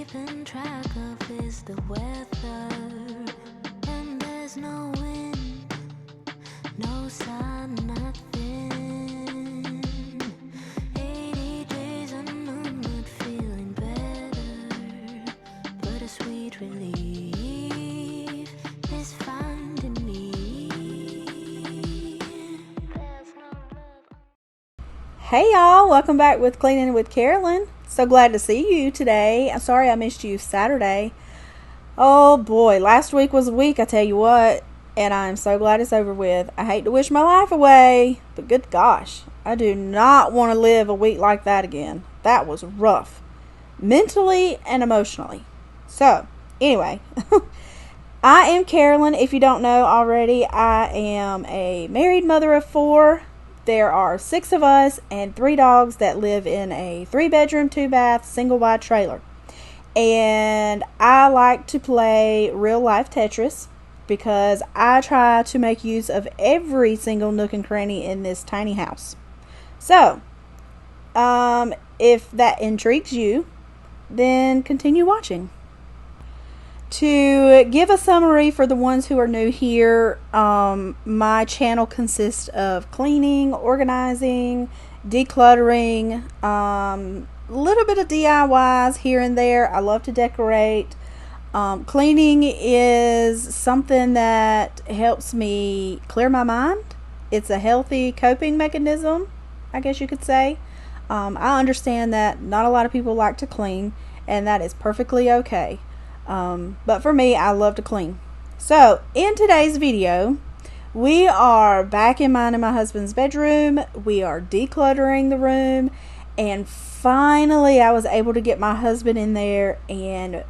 keeping track of is the weather, and there's no wind, no sun, nothing. 80 days and I'm not feeling better, but a sweet relief is finding me. There's no love. Hey y'all, welcome back with Cleaning with Carolyn. So glad to see you today. I'm sorry I missed you Saturday. Oh boy, last week was a week, I tell you what, and I'm so glad it's over with. I hate to wish my life away, but good gosh, I do not want to live a week like that again. That was rough, mentally and emotionally. So, anyway, I am Carolyn. If you don't know already, I am a married mother of 4. There are 6 of us and 3 dogs that live in a 3-bedroom, 2-bath, single-wide trailer. And I like to play real-life Tetris because I try to make use of every single nook and cranny in this tiny house. So, if that intrigues you, then continue watching. To give a summary for the ones who are new here, my channel consists of cleaning, organizing, decluttering, a little bit of DIYs here and there. I love to decorate. Cleaning is something that helps me clear my mind. It's a healthy coping mechanism, I guess you could say. I understand that not a lot of people like to clean, and that is perfectly okay. But for me, I love to clean. So, in today's video, we are back in mine and my husband's bedroom. We are decluttering the room. And finally, I was able to get my husband in there and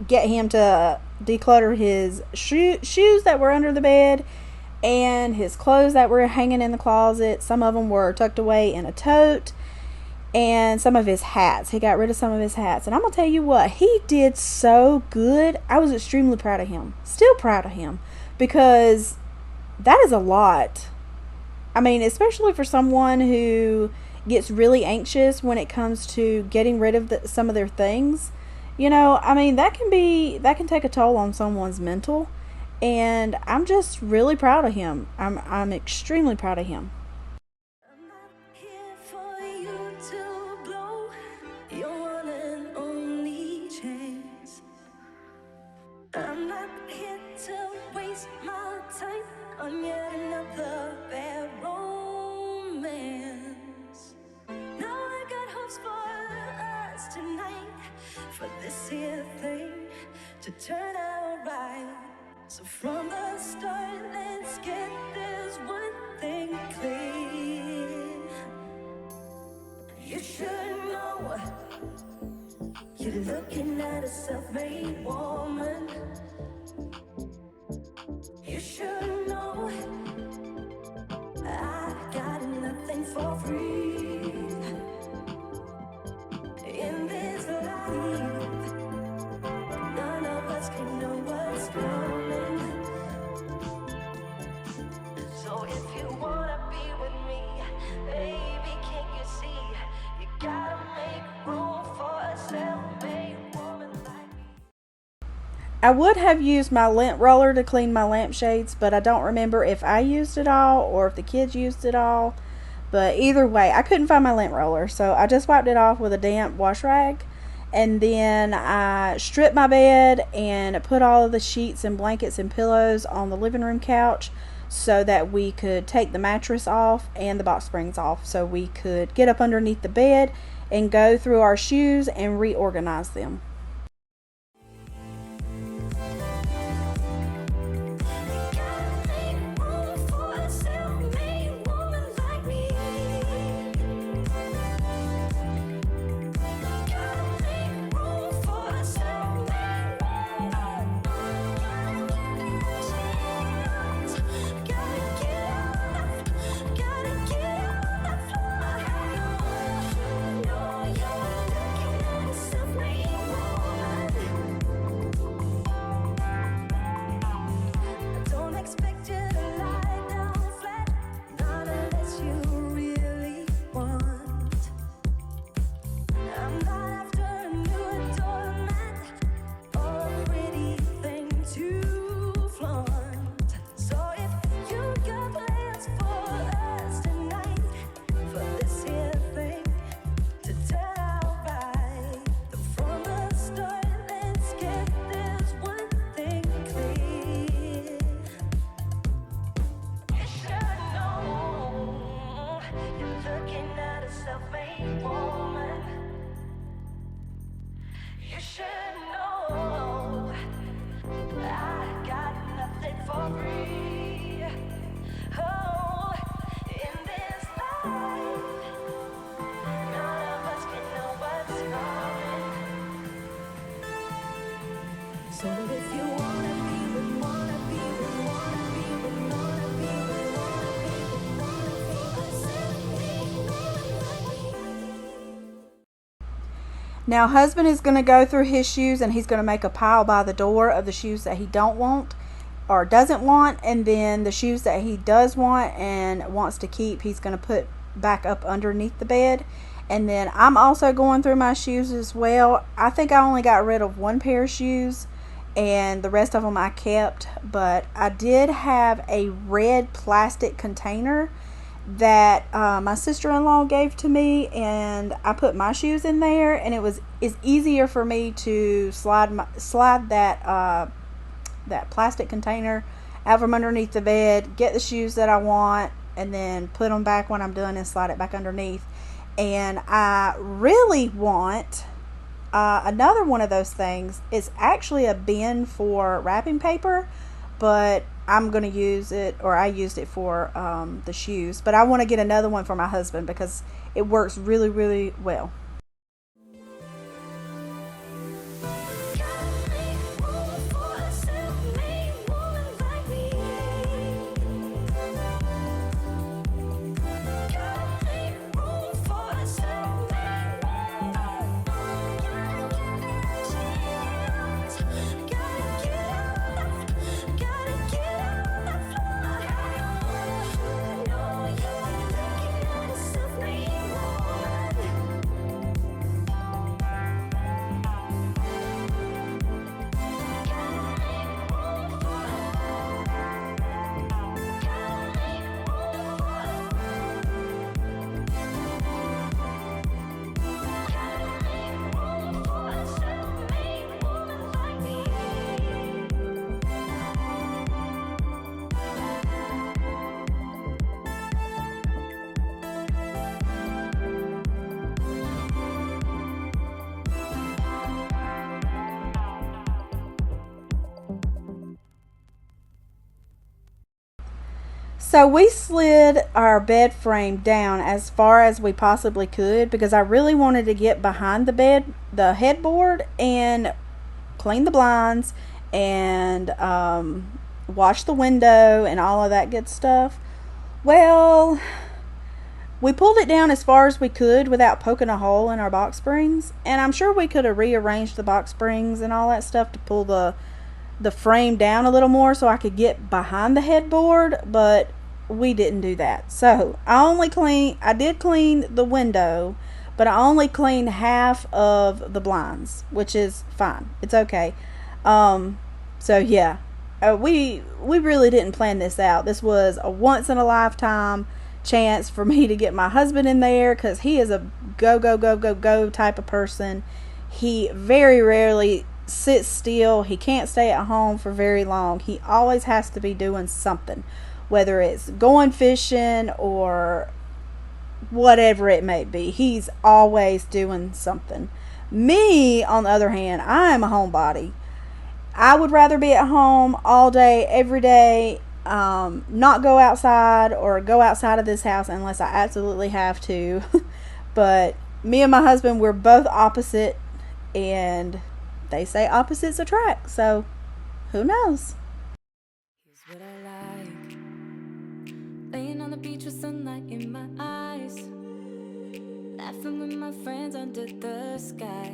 get him to declutter his shoes that were under the bed and his clothes that were hanging in the closet. Some of them were tucked away in a tote. And some of his hats. He got rid of some of his hats. And I'm going to tell you what, he did so good. I was extremely proud of him. Still proud of him. Because that is a lot. I mean, especially for someone who gets really anxious when it comes to getting rid of some of their things. You know, I mean, that can take a toll on someone's mental. And I'm just really proud of him. I'm extremely proud of him. I'm not here for you to blow your one and only chance. I'm not here to waste my time on yet another bad romance. Now I got hopes for us tonight, for this here thing to turn out right. So from the start, let's get this one thing clear. You should know you're looking at a self-made woman. You should know I got nothing for free in this life. None of us can know what's coming. So if you wanna be with me, baby, can't you see? You gotta make room for a self-made woman like me. I would have used my lint roller to clean my lampshades, but I don't remember if I used it all or if the kids used it all. But either way, I couldn't find my lint roller, so I just wiped it off with a damp wash rag. And then I stripped my bed and put all of the sheets and blankets and pillows on the living room couch so that we could take the mattress off and the box springs off, so we could get up underneath the bed and go through our shoes and reorganize them. Self-made woman. So if you wanna be with, wanna be with, wanna be with, wanna be with, wanna be with, wanna be with, simply Now, husband is going to go through his shoes and he's going to make a pile by the door of the shoes that he don't want or doesn't want, and then the shoes that he does want and wants to keep, he's going to put back up underneath the bed. And then I'm also going through my shoes as well. I think I only got rid of one pair of shoes and the rest of them I kept, but I did have a red plastic container that my sister-in-law gave to me, and I put my shoes in there, and it's easier for me to slide that that plastic container out from underneath the bed, get the shoes that I want, and then put them back when I'm done and slide it back underneath. And I really want another one of those things. It's actually a bin for wrapping paper, but I'm going to use it, or I used it for the shoes. But I want to get another one for my husband because it works really, really well. So we slid our bed frame down as far as we possibly could because I really wanted to get behind the bed, the headboard, and clean the blinds and wash the window and all of that good stuff. Well, we pulled it down as far as we could without poking a hole in our box springs, and I'm sure we could have rearranged the box springs and all that stuff to pull the frame down a little more so I could get behind the headboard, but we didn't do that. So I did clean the window, but I only cleaned half of the blinds, which is fine. It's okay. So yeah, we really didn't plan this out. This was a once in a lifetime chance for me to get my husband in there because he is a go type of person. He very rarely sits still. He can't stay at home for very long. He always has to be doing something, whether it's going fishing or whatever it may be. He's always doing something. Me, on the other hand, I am a homebody. I would rather be at home all day, every day, not go outside or go outside of this house unless I absolutely have to. But me and my husband, we're both opposite, and they say opposites attract, so who knows? Here's what I like. Laying on the beach with sunlight in my eyes, laughing with my friends under the sky,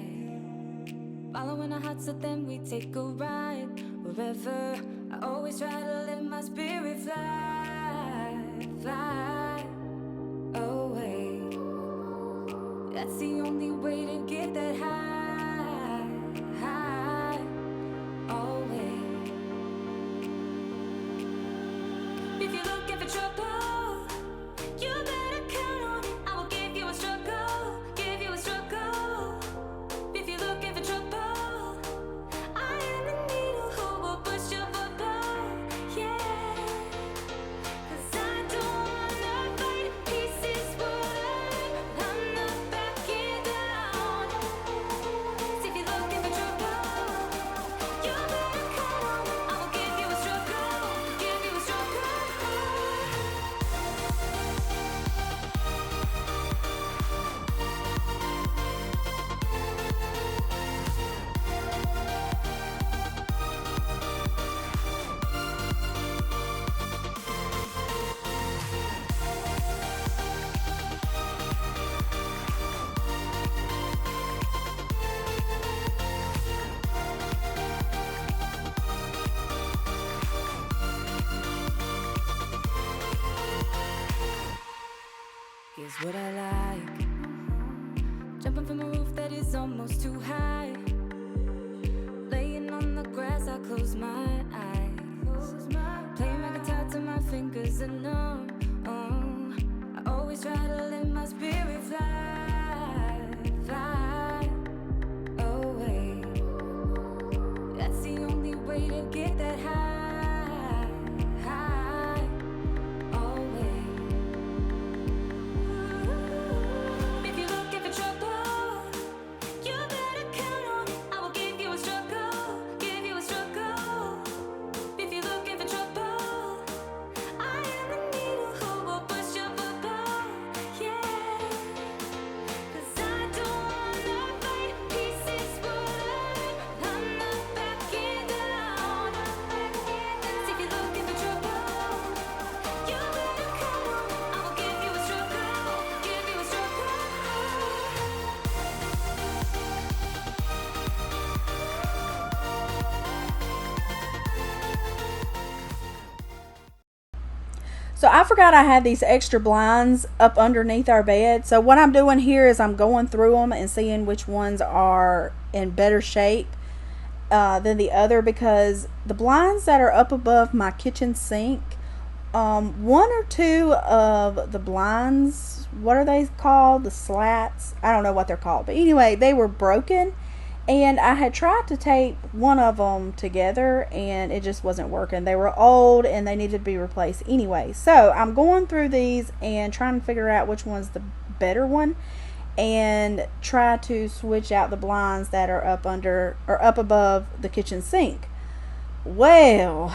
following our hearts so then we take a ride. Wherever, I always try to let my spirit fly away. That's the only way to get that high, always. If you're looking for trouble, you better count on it. I will give you a struggle, give you a struggle. If you're looking for trouble, I am the needle who will push your bubble, yeah. 'Cause I don't wanna fight pieces, but I'm not backing down. is almost too high. Laying on the grass, I close my eyes. Playing my guitar till my fingers are numb. Oh, I always try to let my spirit fly, fly away. That's the only way to get that high, high, always. If you're looking for trouble, you better count on it. I will give you a struggle, give you a struggle. If you're looking for trouble, I am the needle who will push your bubble, yeah. 'Cause I don't wanna fight pieces falling. I'm not backing down. So if you're looking for trouble, you better count on it. I will give you a struggle, give you a struggle. So I forgot I had these extra blinds up underneath our bed. So what I'm doing here is I'm going through them and seeing which ones are in better shape than the other, because the blinds that are up above my kitchen sink, one or two of the blinds, what are they called? The slats? I don't know what they're called. But anyway, they were broken. And I had tried to tape one of them together and it just wasn't working. They were old and they needed to be replaced anyway. So I'm going through these and trying to figure out which one's the better one, and try to switch out the blinds that are up under or up above the kitchen sink. Well,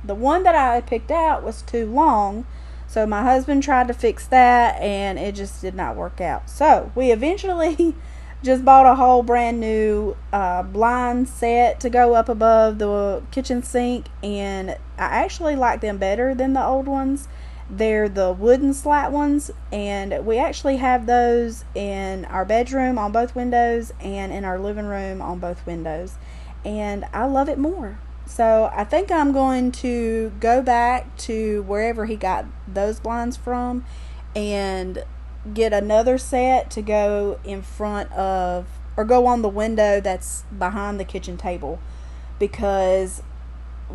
the one that I picked out was too long. So my husband tried to fix that and it just did not work out. So we eventually just bought a whole brand new blind set to go up above the kitchen sink, and I actually like them better than the old ones. They're the wooden slat ones, and we actually have those in our bedroom on both windows and in our living room on both windows, and I love it more. So I think I'm going to go back to wherever he got those blinds from and get another set to go in front of, or go on the window that's behind the kitchen table, because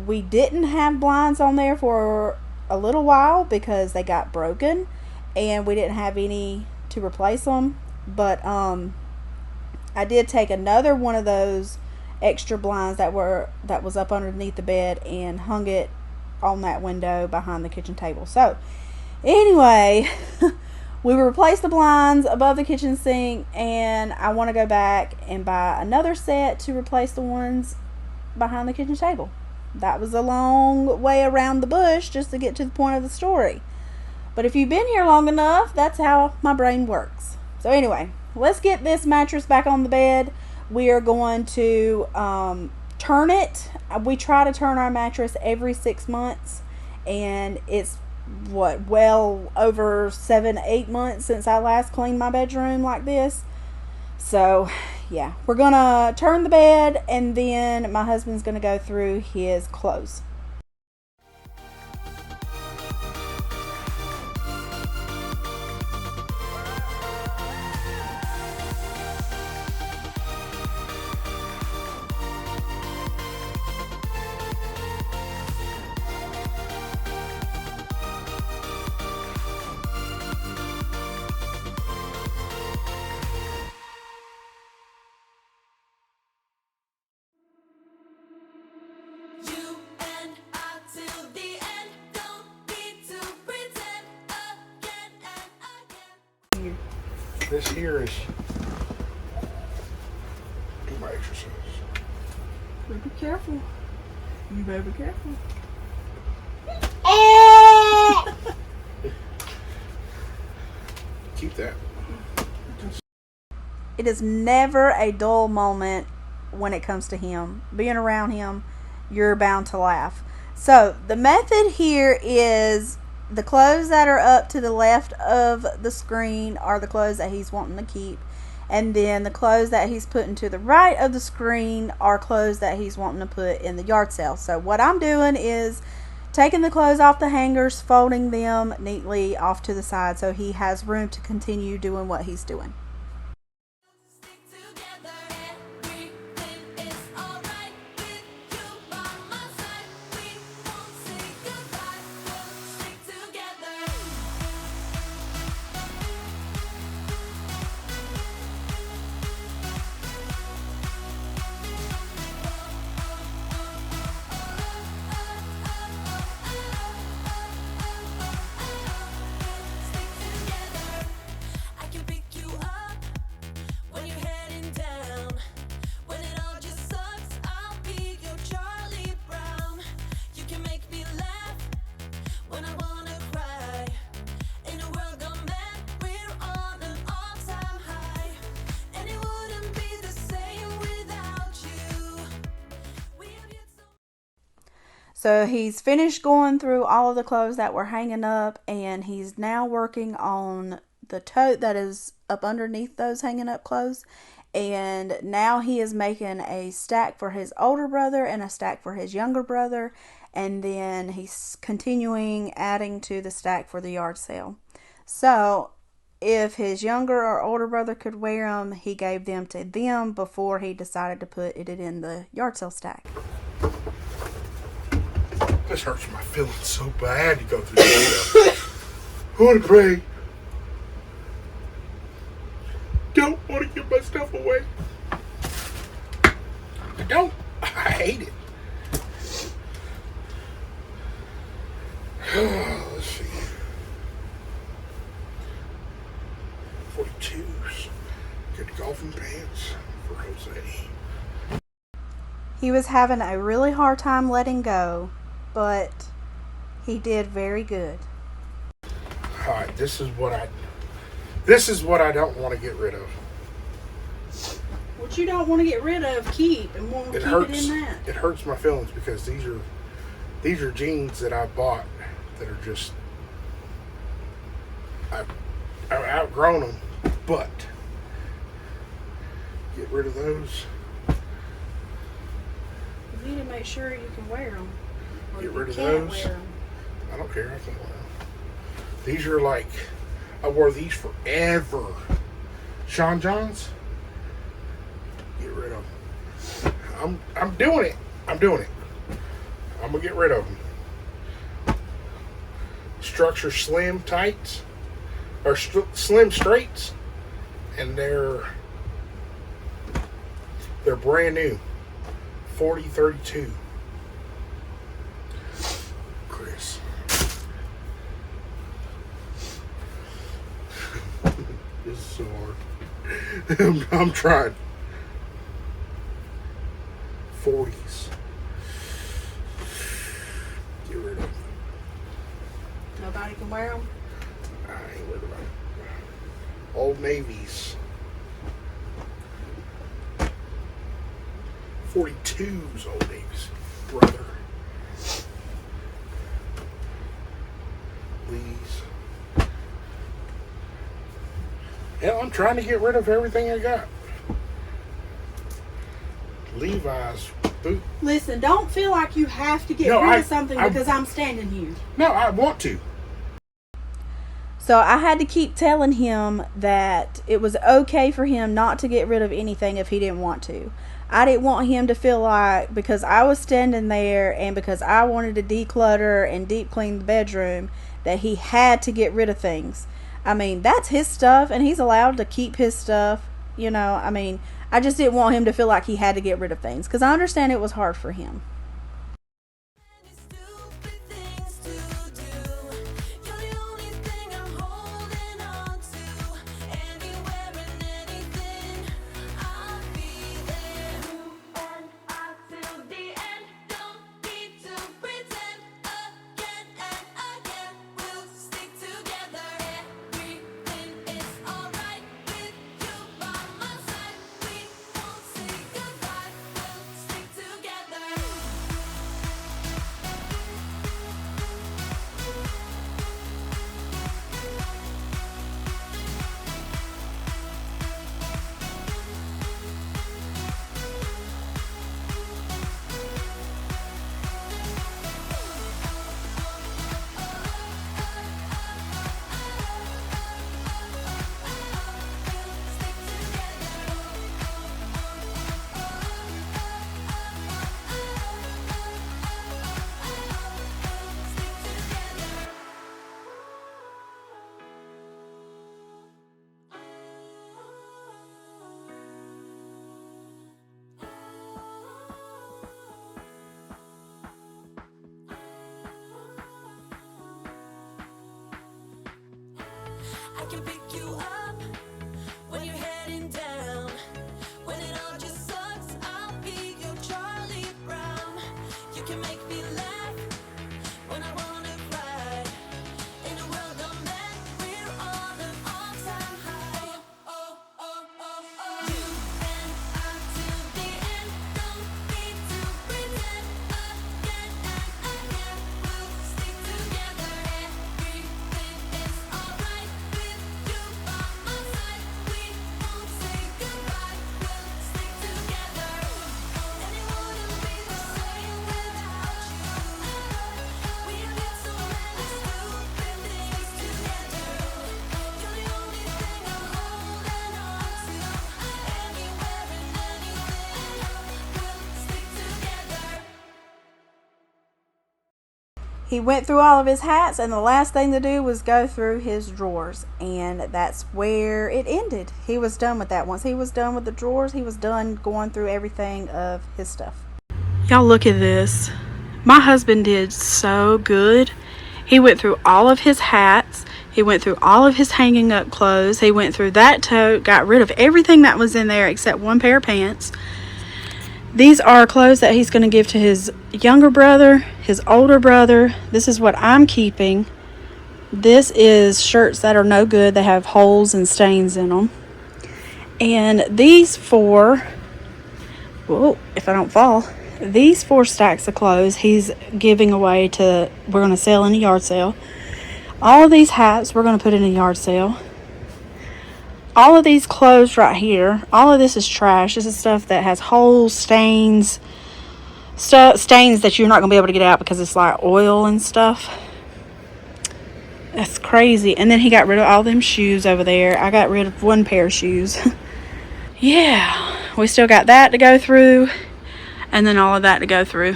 we didn't have blinds on there for a little while because they got broken and we didn't have any to replace them. But I did take another one of those extra blinds that was up underneath the bed and hung it on that window behind the kitchen table. So anyway, we replaced the blinds above the kitchen sink, and I want to go back and buy another set to replace the ones behind the kitchen table. That was a long way around the bush just to get to the point of the story. But if you've been here long enough, that's how my brain works. So anyway, let's get this mattress back on the bed. We are going to turn it. We try to turn our mattress every 6 months, and it's well over 7-8 months since I last cleaned my bedroom like this. So yeah, we're gonna turn the bed, and then my husband's gonna go through his clothes. This here is do my exercise. Be careful. You better be careful. Keep that. It is never a dull moment when it comes to him. Being around him, you're bound to laugh. So the method here is the clothes that are up to the left of the screen are the clothes that he's wanting to keep. And then the clothes that he's putting to the right of the screen are clothes that he's wanting to put in the yard sale. So what I'm doing is taking the clothes off the hangers, folding them neatly off to the side so he has room to continue doing what he's doing. So he's finished going through all of the clothes that were hanging up, and he's now working on the tote that is up underneath those hanging up clothes. And now he is making a stack for his older brother and a stack for his younger brother. And then he's continuing adding to the stack for the yard sale. So if his younger or older brother could wear them, he gave them to them before he decided to put it in the yard sale stack. This hurts my feelings so bad to go through this stuff. I want to pray. Don't want to give my stuff away. I don't. I hate it. Let's see. 42s. Good golfing pants for Jose. He was having a really hard time letting go, but he did very good. Alright, this is what I don't want to get rid of. What you don't want to get rid of, keep, and won't keep it in that. It hurts my feelings because these are jeans that I bought that are just I've outgrown them, but get rid of those. You need to make sure you can wear them. Get rid of those. I don't care. I can wear them. These are like, I wore these forever. Sean Johns. Get rid of them. I'm doing it. I'm doing it. I'm gonna get rid of them. Structure Slim tights or Slim straights, and they're brand new. 40-32. Chris. This is so hard. I'm trying. 40s. Get rid of them. Nobody can wear them? I ain't worried about it. Old Navy's. 42's Old Navy's. Brother. Lee's. Hell, I'm trying to get rid of everything I got. Levi's boot. Listen, don't feel like you have to get rid of something because I'm standing here. No, I want to. So I had to keep telling him that it was okay for him not to get rid of anything if he didn't want to. I didn't want him to feel like because I was standing there and because I wanted to declutter and deep clean the bedroom that he had to get rid of things. I mean, that's his stuff and he's allowed to keep his stuff. You know, I mean, I just didn't want him to feel like he had to get rid of things because I understand it was hard for him. I can pick you up when you're heading down. When it all just sucks, I'll be your Charlie Brown. You can make me laugh when I wanna cry. In a world of men, we're on an all-time high. Oh, oh, oh, oh. You and I till the end. Don't need to pretend again and He went through all of his hats, and the last thing to do was go through his drawers. And that's where it ended. He was done with that. Once he was done with the drawers, he was done going through everything of his stuff. Y'all look at this. My husband did so good. He went through all of his hats. He went through all of his hanging up clothes. He went through that tote, got rid of everything that was in there except one pair of pants. These are clothes that he's going to give to his younger brother, his older brother. This is what I'm keeping. This is shirts that are no good. They have holes and stains in them. And these four, whoa, if I don't fall, these 4 stacks of clothes he's giving away to, we're going to sell in a yard sale. All of these hats we're going to put in a yard sale. All of these clothes right here, all of this is trash. This is stuff that has holes, stains that you're not going to be able to get out because it's like oil and stuff. That's crazy. And then he got rid of all them shoes over there. I got rid of 1 pair of shoes. Yeah, we still got that to go through, and then all of that to go through.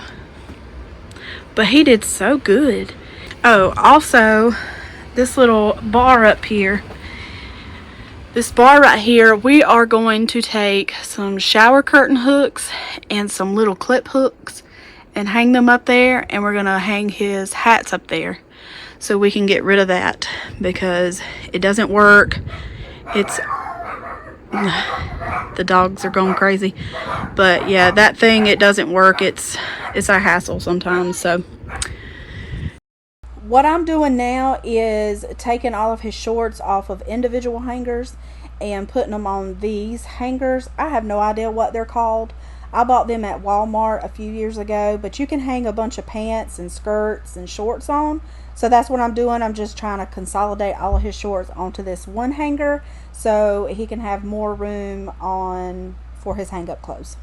But he did so good. Oh, also, this little bar up here. This bar right here, we are going to take some shower curtain hooks and some little clip hooks and hang them up there, and we're going to hang his hats up there so we can get rid of that because it doesn't work. It's the dogs are going crazy, but yeah, that thing, it doesn't work. It's a hassle sometimes. So what I'm doing now is taking all of his shorts off of individual hangers and putting them on these hangers. I have no idea what they're called. I bought them at Walmart a few years ago, but you can hang a bunch of pants and skirts and shorts on. So that's what I'm doing. I'm just trying to consolidate all of his shorts onto this one hanger so he can have more room on for his hang up clothes.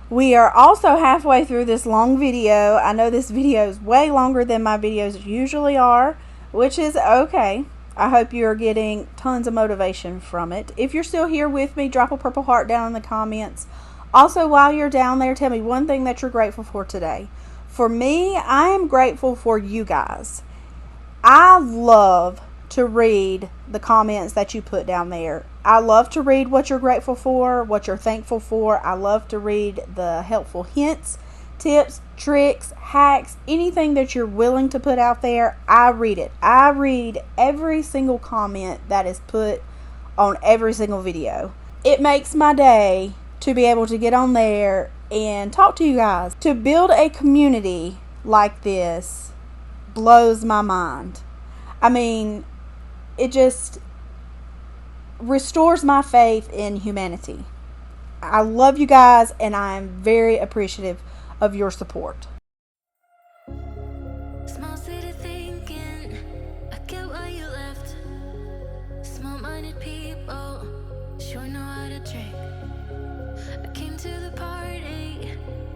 We are also halfway through this long video. I know this video is way longer than my videos usually are, which is okay. I hope you're getting tons of motivation from it. If you're still here with me, drop a purple heart down in the comments. Also, while you're down there, tell me one thing that you're grateful for today. For me, I am grateful for you guys. I love to read the comments that you put down there. I love to read what you're grateful for, what you're thankful for. I love to read the helpful hints, tips, tricks, hacks, anything that you're willing to put out there. I read it. I read every single comment that is put on every single video. It makes my day to be able to get on there and talk to you guys. To build a community like this blows my mind. I mean, it just restores my faith in humanity. I love you guys, and I'm very appreciative of your support. Small city thinking, I get why you left. Small-minded people sure know how to drink. I came to the party,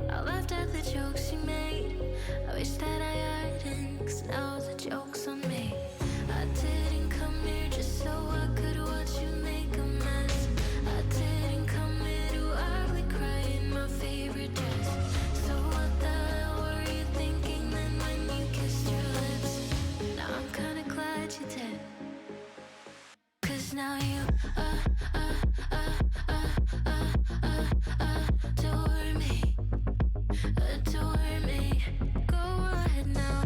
I laughed at the jokes you made. I wish that I hadn't, 'cause now the joke's on me. I didn't come here just so I could watch you make a mess. I didn't come here to ugly cry in my favorite dress. So what the hell were you thinking then when you kissed your lips? Now I'm kinda glad you did, 'cause now you adore me, adore me. Go ahead now,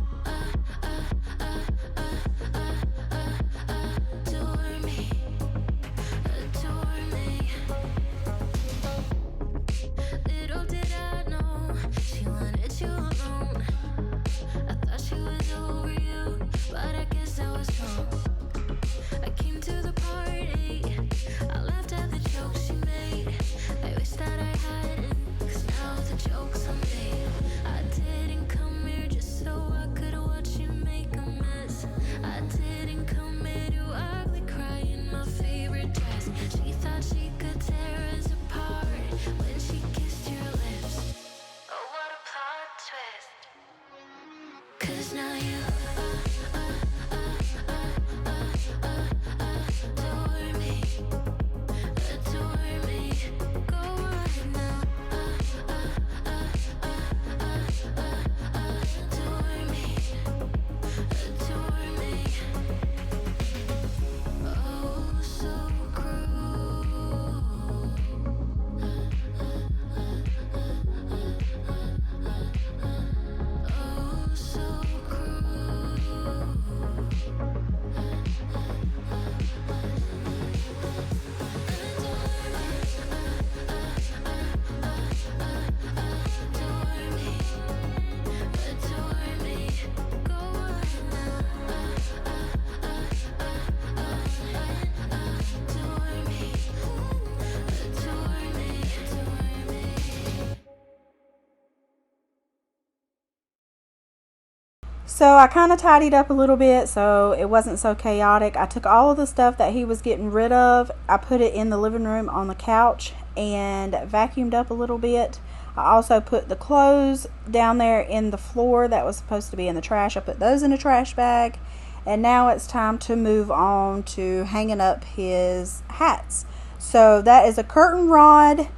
So I kind of tidied up a little bit so it wasn't so chaotic. I took all of the stuff that he was getting rid of. I put it in the living room on the couch and vacuumed up a little bit. I also put the clothes down there in the floor that was supposed to be in the trash. I put those in a trash bag. And now it's time to move on to hanging up his hats. So that is a curtain rod,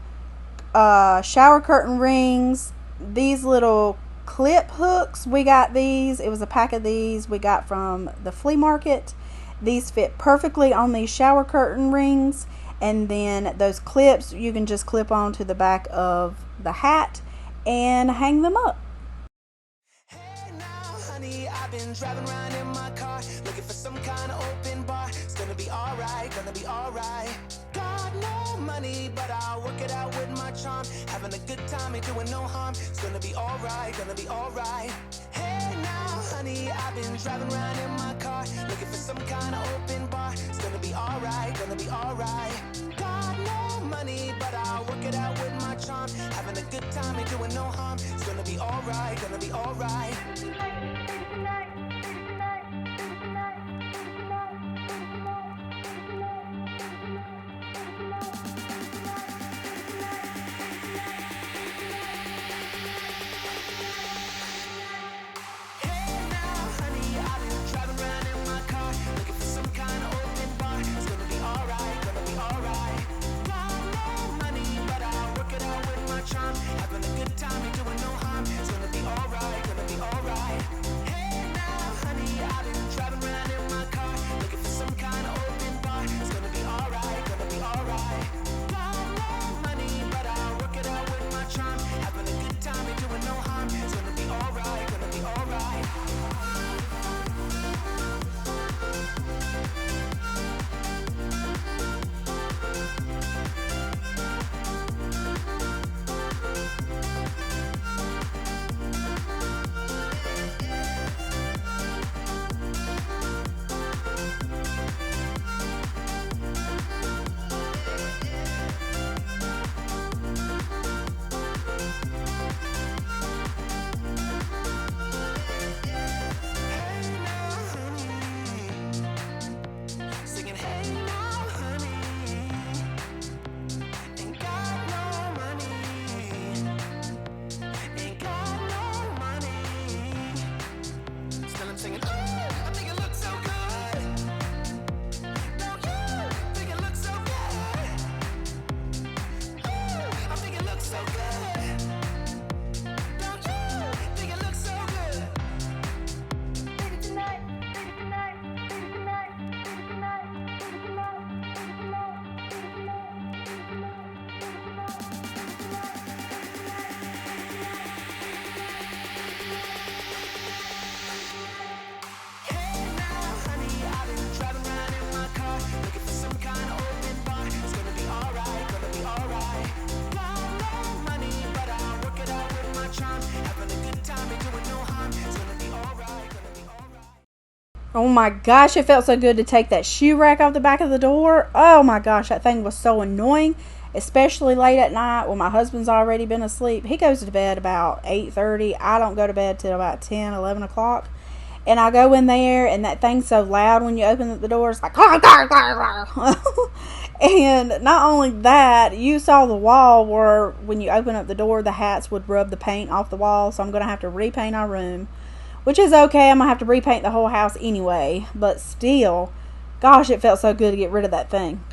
shower curtain rings, these little clip hooks. We got these. It was a pack of these we got from the flea market. These fit perfectly on these shower curtain rings, and then those clips you can just clip on to the back of the hat and hang them up. Hey now, honey, I've been driving around in my car, looking for some kind of open bar. It's gonna be alright, gonna be alright. Got no money, but I'll work it out with my charm. Having a good time, ain't doing no harm. It's gonna be alright, gonna be alright. Hey now, honey, I've been driving around in my car, looking for some kind of open bar. It's gonna be alright, gonna be alright. Got no money, but I'll work it out with my charm. Having a good time, ain't doing no harm. It's gonna be alright, gonna be alright. Having a good time, ain't doing no harm. It's gonna be alright, gonna be alright. Hey now, honey, I've been driving around in my car, looking for some kind of open bar. It's gonna be alright, gonna be alright. Got no money, but I'll work it out with my charm. Having a good time, ain't doing no harm. It's gonna be alright, gonna be alright. Oh my gosh, it felt so good to take that shoe rack off the back of the door. Oh my gosh, that thing was so annoying, especially late at night when my husband's already been asleep. He goes to bed about 8:30. I don't go to bed till about 10, 11 o'clock. And I go in there, and that thing's so loud when you open the door. It's like, and not only that, you saw the wall where when you open up the door, the hats would rub the paint off the wall. So I'm going to have to repaint our room, which is okay. I'm going to have to repaint the whole house anyway. But still, gosh, it felt so good to get rid of that thing.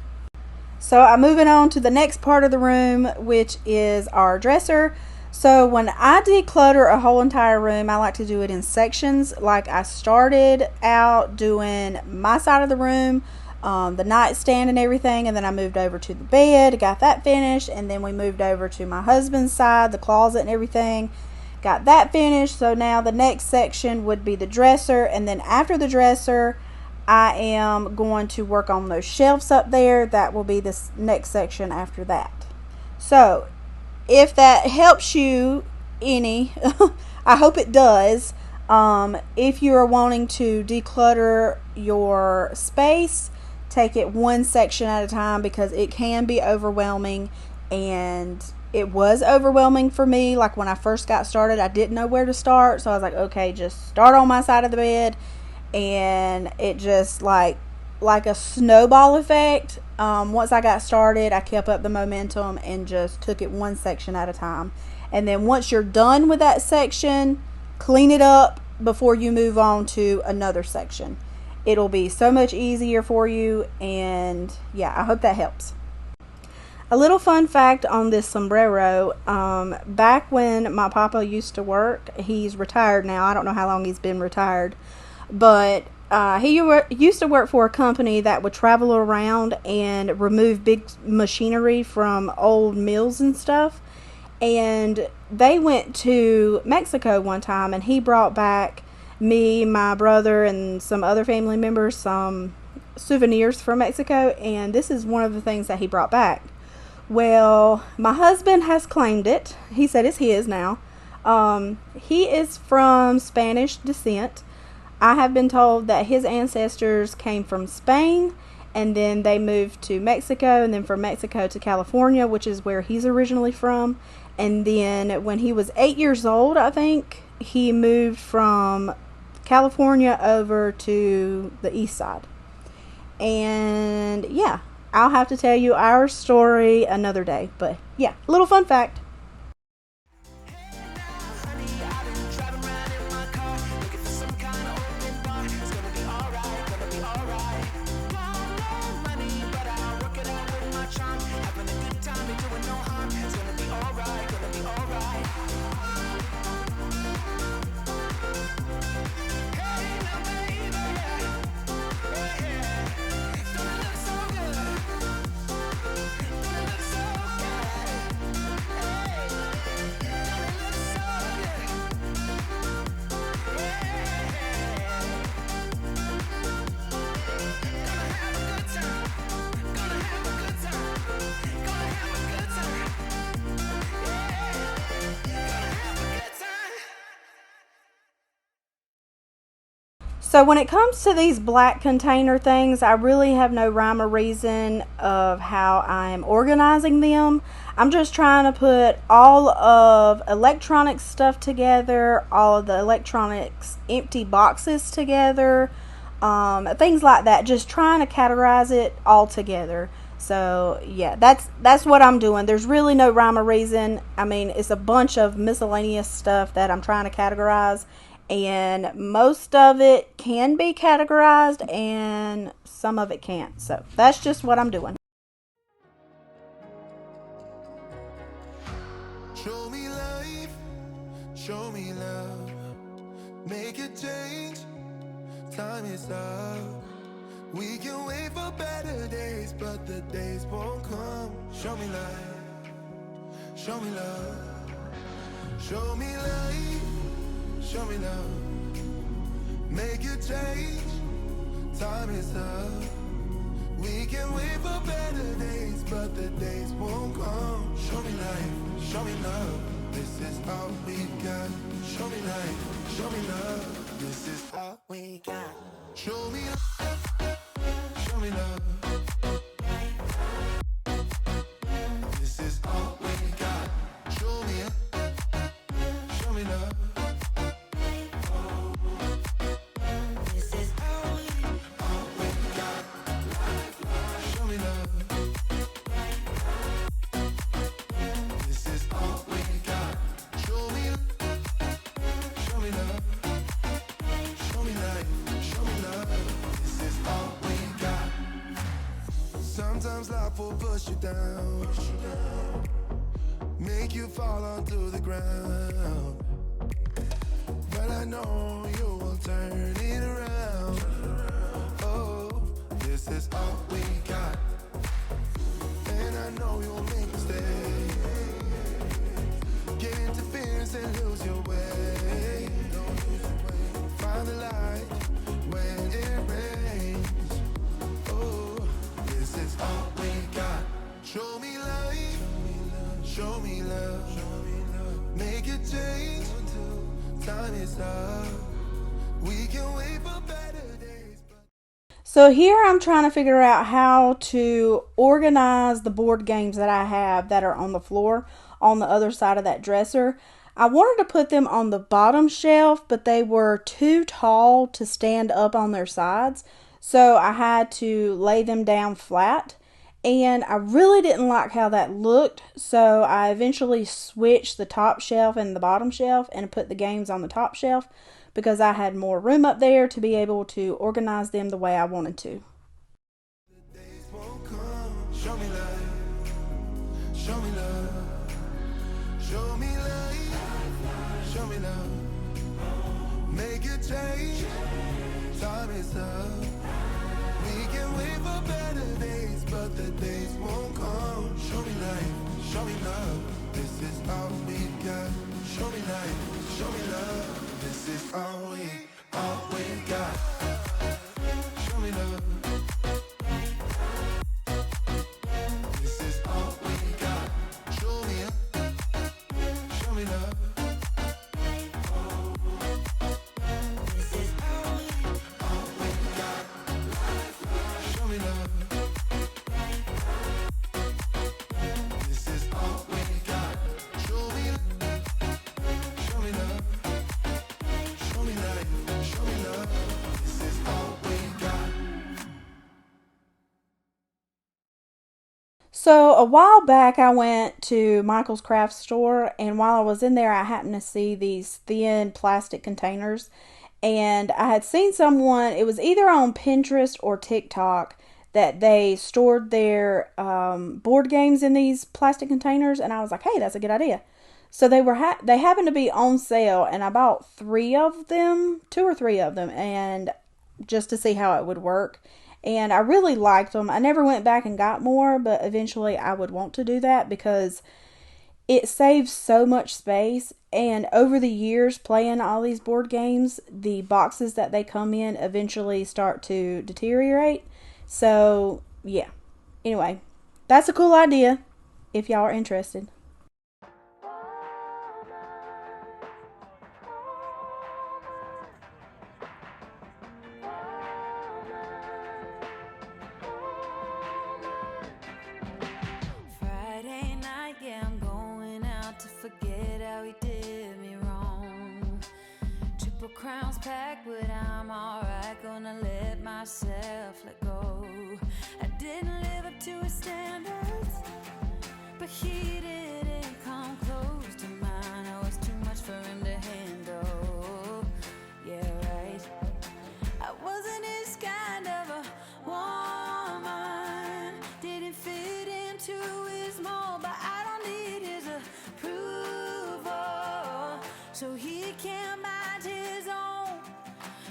So I'm moving on to the next part of the room, which is our dresser. So when I declutter a whole entire room, I like to do it in sections. Like I started out doing my side of the room, the nightstand and everything, and then I moved over to the bed, got that finished, and then we moved over to my husband's side, the closet and everything, got that finished. So now the next section would be the dresser, and then after the dresser, I am going to work on those shelves up there. That will be this next section after that. So if that helps you any, I hope it does. If you are wanting to declutter your space, take it one section at a time, because it can be overwhelming and it was overwhelming for me. Like when I first got started, I didn't know where to start, so I was like, okay, just start on my side of the bed. And it just like a snowball effect. Once I got started, I kept up the momentum and just took it one section at a time. And then once you're done with that section, clean it up before you move on to another section. It'll be so much easier for you. And yeah, I hope that helps. A little fun fact on this sombrero. Back when my papa used to work, he's retired now. I don't know how long he's been retired. But he used to work for a company that would travel around and remove big machinery from old mills and stuff. And they went to Mexico one time, and he brought back me, my brother, and some other family members some souvenirs from Mexico. And this is one of the things that he brought back. Well, my husband has claimed it. He said it's his now. He is from Spanish descent. I have been told that his ancestors came from Spain, and then they moved to Mexico, and then from Mexico to California, which is where he's originally from. And then when he was 8 years old, I think, he moved from California over to the east side. And yeah, I'll have to tell you our story another day. But yeah, little fun fact. So when it comes to these black container things, I really have no rhyme or reason of how I'm organizing them. I'm just trying to put all of electronics stuff together, all of the electronics empty boxes together, things like that. Just trying to categorize it all together. So yeah, that's what I'm doing. There's really no rhyme or reason. I mean, it's a bunch of miscellaneous stuff that I'm trying to categorize. And most of it can be categorized and some of it can't. So that's just what I'm doing. Show me life, show me love, make it change, time is up. We can wait for better days, but the days won't come. Show me life, show me love, show me life. Show me love, make it change, time is up. We can wait for better days, but the days won't come. Show me life, show me love, this is all we got. Show me life, show me love, this is all we got. Show me love, show me love, this is all we got. Show me love, show me love. Sometimes life will push you down, make you fall onto the ground. But I know you will turn it around. Oh, this is all we got. And I know you'll make mistakes, get interference and lose your way. Find the light when it rains. This is all we got. Show me life, show me love, make it change, time is up. We can wait for better days. So here I'm trying to figure out how to organize the board games that I have that are on the floor on the other side of that dresser. I wanted to put them on the bottom shelf, but they were too tall to stand up on their sides. So I had to lay them down flat. And I really didn't like how that looked. So I eventually switched the top shelf and the bottom shelf and put the games on the top shelf, because I had more room up there to be able to organize them the way I wanted to. Show me love, show me love, show me love, show me love, make it change, time is up, we can wait for better days, but the days won't come. Show me life, show me love, this is all we got. Show me life, show me love, this is all we got. Show me love. So a while back I went to Michael's craft store, and while I was in there I happened to see these thin plastic containers, and I had seen someone, it was either on Pinterest or TikTok, that they stored their board games in these plastic containers, and I was like, hey, that's a good idea. So they happened to be on sale, and I bought 3 of them, 2 or 3 of them, and just to see how it would work. And I really liked them. I never went back and got more, but eventually I would want to do that because it saves so much space. And over the years playing all these board games, the boxes that they come in eventually start to deteriorate. So, yeah. Anyway, that's a cool idea if y'all are interested. Crowns packed, but I'm alright. Gonna let myself let go. I didn't live up to his standards, but he didn't come close to mine. I was too much for him to handle. Yeah, right. I wasn't his kind of a woman. Didn't fit into his mold, but I don't need his approval, so he can't mind his own.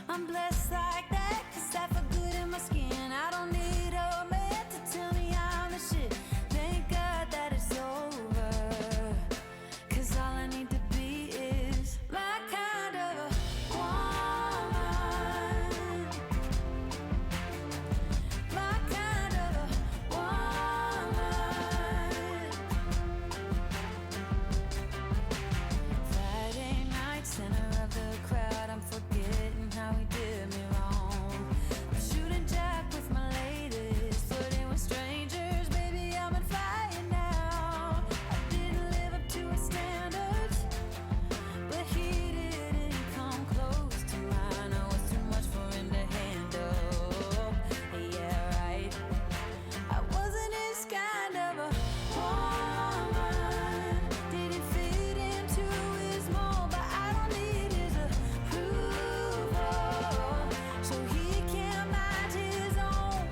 I'm blessed like that, 'cause I feel good in my skin. I don't need a man to tell me I'm the shit. Thank God that it's over, 'cause all I need to be is my kind of a woman. My kind of a woman. Friday night, center of the crowd, I'm forgetting how he did me wrong. I'm shooting jack with my ladies, flirting with strangers, baby, I'm on fire now. I didn't live up to his standards, but he didn't come close to mine. I was too much for him to handle. Yeah, right. I wasn't his kind of a woman. Didn't fit into his mold, but I don't need his approval, so he can't mind his own.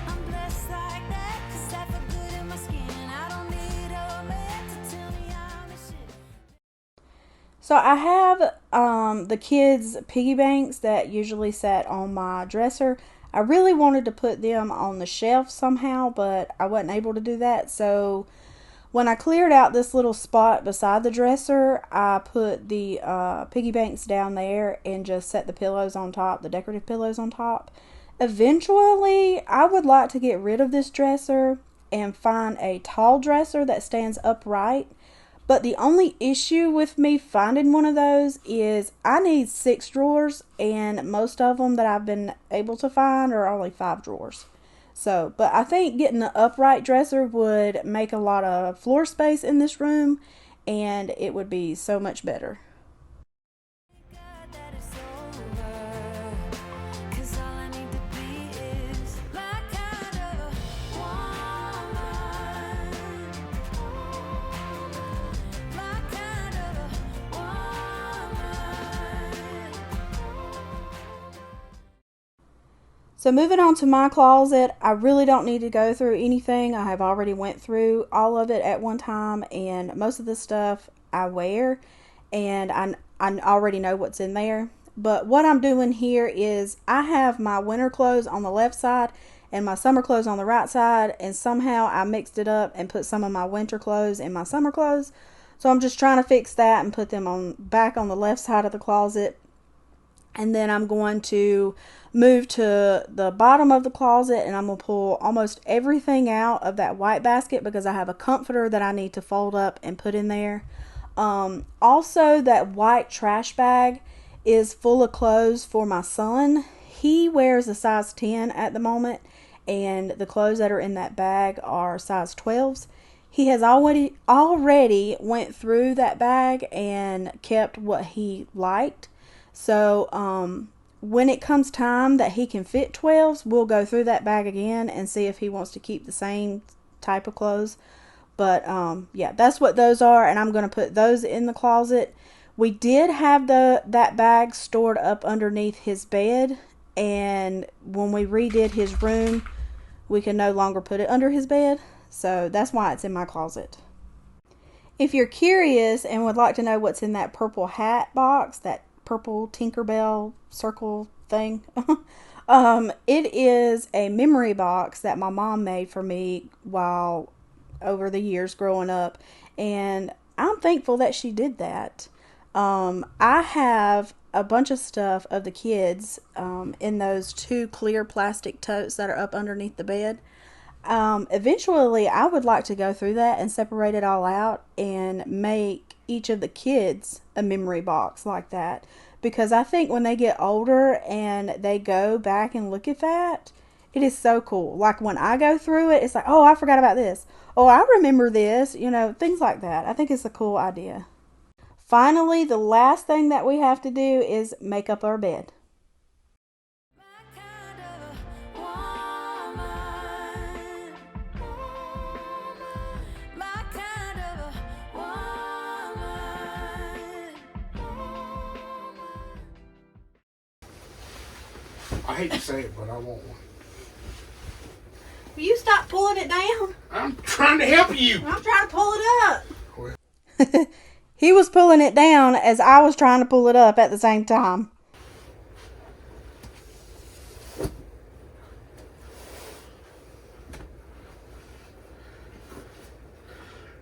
I'm blessed like that, 'cause I feel good in my skin. I don't need a man to tell me I'm the shit. So I have the kids' piggy banks that usually sat on my dresser. I really wanted to put them on the shelf somehow, but I wasn't able to do that. So when I cleared out this little spot beside the dresser, I put the piggy banks down there and just set the pillows on top, the decorative pillows on top. Eventually, I would like to get rid of this dresser and find a tall dresser that stands upright. But the only issue with me finding one of those is I need 6 drawers, and most of them that I've been able to find are only 5 drawers. So, but I think getting an upright dresser would make a lot of floor space in this room, and it would be so much better. So moving on to my closet, I really don't need to go through anything. I have already went through all of it at one time, and most of the stuff I wear, and I already know what's in there. But what I'm doing here is I have my winter clothes on the left side and my summer clothes on the right side, and somehow I mixed it up and put some of my winter clothes in my summer clothes. So I'm just trying to fix that and put them back on the left side of the closet. And then I'm going to move to the bottom of the closet, and I'm going to pull almost everything out of that white basket because I have a comforter that I need to fold up and put in there. Also, that white trash bag is full of clothes for my son. He wears a size 10 at the moment, and the clothes that are in that bag are size 12s. He has already went through that bag and kept what he liked. So, when it comes time that he can fit 12s, we'll go through that bag again and see if he wants to keep the same type of clothes. But, yeah, that's what those are, and I'm going to put those in the closet. We did have that bag stored up underneath his bed, and when we redid his room, we can no longer put it under his bed. So, that's why it's in my closet. If you're curious and would like to know what's in that purple hat box, that purple Tinkerbell circle thing, it is a memory box that my mom made for me while over the years growing up, and I'm thankful that she did that. I have a bunch of stuff of the kids in those 2 clear plastic totes that are up underneath the bed. Eventually I would like to go through that and separate it all out and make each of the kids a memory box like that, because I think when they get older and they go back and look at that, it is so cool. Like when I go through it, it's like, oh, I forgot about this. Oh, I remember this, things like that. I think it's a cool idea. Finally, the last thing that we have to do is make up our bed. I hate to say it, but I want one. Will you stop pulling it down? I'm trying to help you. I'm trying to pull it up. Well. He was pulling it down as I was trying to pull it up at the same time.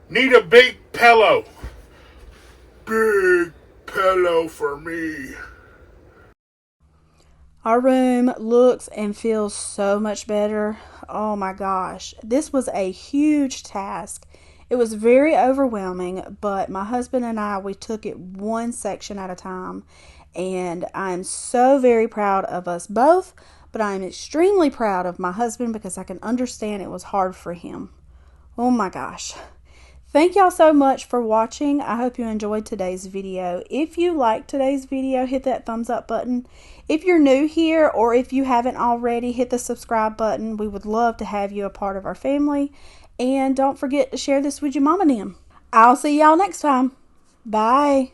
Need a big pillow. Big pillow for me. Our room looks and feels so much better. Oh my gosh. This was a huge task. It was very overwhelming, but my husband and I, we took it one section at a time. And I'm so very proud of us both, but I'm extremely proud of my husband because I can understand it was hard for him. Oh my gosh. Thank y'all so much for watching. I hope you enjoyed today's video. If you liked today's video, hit that thumbs up button. If you're new here or if you haven't already, hit the subscribe button. We would love to have you a part of our family. And don't forget to share this with your mom and them. I'll see y'all next time. Bye.